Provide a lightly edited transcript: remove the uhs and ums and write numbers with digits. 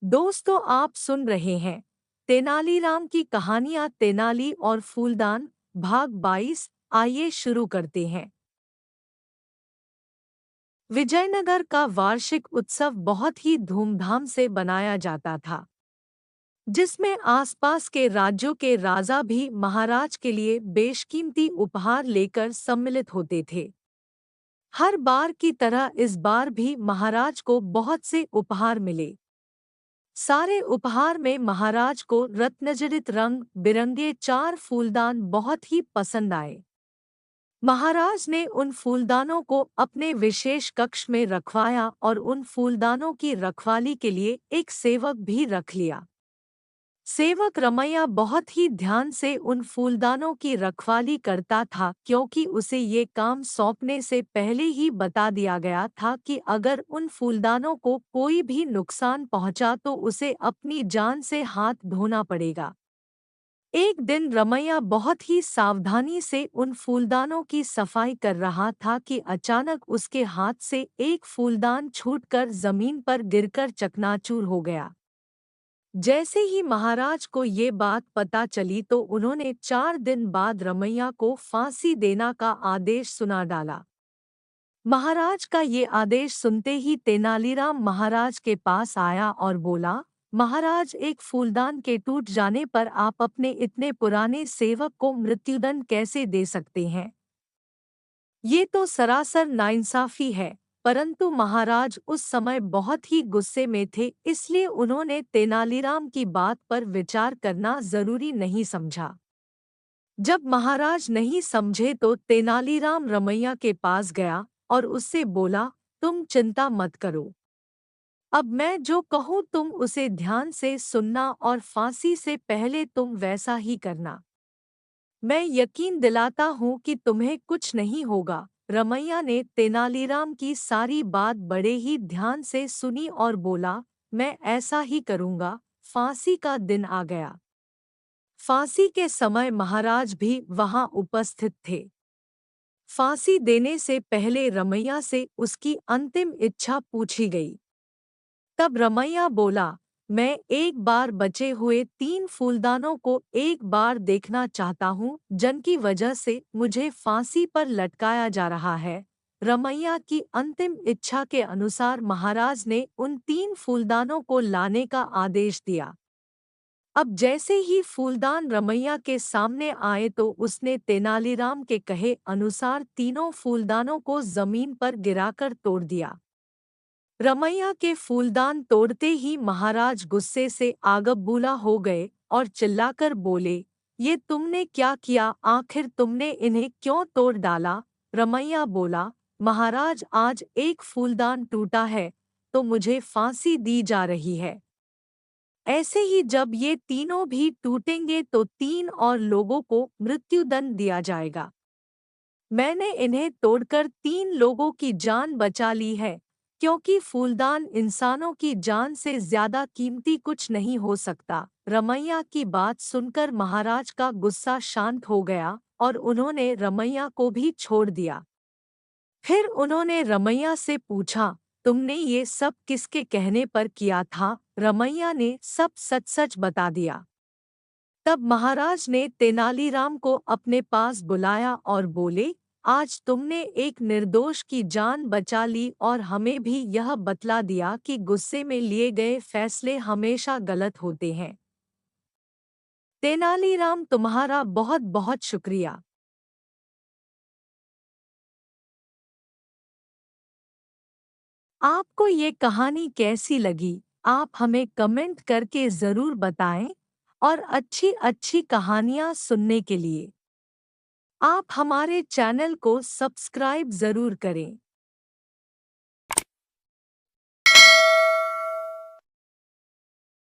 दोस्तों, आप सुन रहे हैं तेनालीराम की कहानियां तेनाली और फूलदान, भाग 22। आइए शुरू करते हैं। विजयनगर का वार्षिक उत्सव बहुत ही धूमधाम से बनाया जाता था, जिसमें आसपास के राज्यों के राजा भी महाराज के लिए बेशकीमती उपहार लेकर सम्मिलित होते थे। हर बार की तरह इस बार भी महाराज को बहुत से उपहार मिले। सारे उपहार में महाराज को रत्नजड़ित रंग बिरंगे 4 फूलदान बहुत ही पसंद आए। महाराज ने उन फूलदानों को अपने विशेष कक्ष में रखवाया और उन फूलदानों की रखवाली के लिए एक सेवक भी रख लिया। सेवक रमैया बहुत ही ध्यान से उन फूलदानों की रखवाली करता था, क्योंकि उसे ये काम सौंपने से पहले ही बता दिया गया था कि अगर उन फूलदानों को कोई भी नुकसान पहुंचा तो उसे अपनी जान से हाथ धोना पड़ेगा। एक दिन रमैया बहुत ही सावधानी से उन फूलदानों की सफाई कर रहा था कि अचानक उसके हाथ से एक फूलदान छूटकर जमीन पर गिरकर चकनाचूर हो गया। जैसे ही महाराज को ये बात पता चली तो उन्होंने 4 दिन बाद रमैया को फांसी देना का आदेश सुना डाला। महाराज का ये आदेश सुनते ही तेनालीराम महाराज के पास आया और बोला, महाराज, एक फूलदान के टूट जाने पर आप अपने इतने पुराने सेवक को मृत्युदंड कैसे दे सकते हैं? ये तो सरासर नाइंसाफी है। परंतु महाराज उस समय बहुत ही गुस्से में थे, इसलिए उन्होंने तेनालीराम की बात पर विचार करना जरूरी नहीं समझा। जब महाराज नहीं समझे तो तेनालीराम रमैया के पास गया और उससे बोला, तुम चिंता मत करो। अब मैं जो कहूँ तुम उसे ध्यान से सुनना और फांसी से पहले तुम वैसा ही करना। मैं यकीन दिलाता हूँ कि तुम्हें कुछ नहीं होगा। रमैया ने तेनालीराम की सारी बात बड़े ही ध्यान से सुनी और बोला, मैं ऐसा ही करूँगा। फांसी का दिन आ गया। फांसी के समय महाराज भी वहां उपस्थित थे। फांसी देने से पहले रमैया से उसकी अंतिम इच्छा पूछी गई। तब रमैया बोला, मैं एक बार बचे हुए 3 फूलदानों को एक बार देखना चाहता हूँ, जिनकी वजह से मुझे फांसी पर लटकाया जा रहा है। रमैया की अंतिम इच्छा के अनुसार महाराज ने उन 3 फूलदानों को लाने का आदेश दिया। अब जैसे ही फूलदान रमैया के सामने आए तो उसने तेनालीराम के कहे अनुसार तीनों फूलदानों को जमीन पर गिराकर तोड़ दिया। रमैया के फूलदान तोड़ते ही महाराज गुस्से से आगबबूला हो गए और चिल्लाकर बोले, ये तुमने क्या किया? आखिर तुमने इन्हें क्यों तोड़ डाला? रमैया बोला, महाराज, आज एक फूलदान टूटा है तो मुझे फांसी दी जा रही है। ऐसे ही जब ये तीनों भी टूटेंगे तो 3 और लोगों को मृत्युदंड दिया जाएगा। मैंने इन्हें तोड़कर 3 लोगों की जान बचा ली है, क्योंकि फूलदान इंसानों की जान से ज्यादा कीमती कुछ नहीं हो सकता। रमैया की बात सुनकर महाराज का गुस्सा शांत हो गया और उन्होंने रमैया को भी छोड़ दिया। फिर उन्होंने रमैया से पूछा, तुमने ये सब किसके कहने पर किया था? रमैया ने सब सच-सच बता दिया। तब महाराज ने तेनालीराम को अपने पास बुलाया और बोले, आज तुमने एक निर्दोष की जान बचा ली और हमें भी यह बतला दिया कि गुस्से में लिए गए फैसले हमेशा गलत होते हैं। तेनालीराम, तुम्हारा बहुत बहुत शुक्रिया। आपको ये कहानी कैसी लगी? आप हमें कमेंट करके ज़रूर बताएं और अच्छी अच्छी कहानियाँ सुनने के लिए आप हमारे चैनल को सब्सक्राइब ज़रूर करें।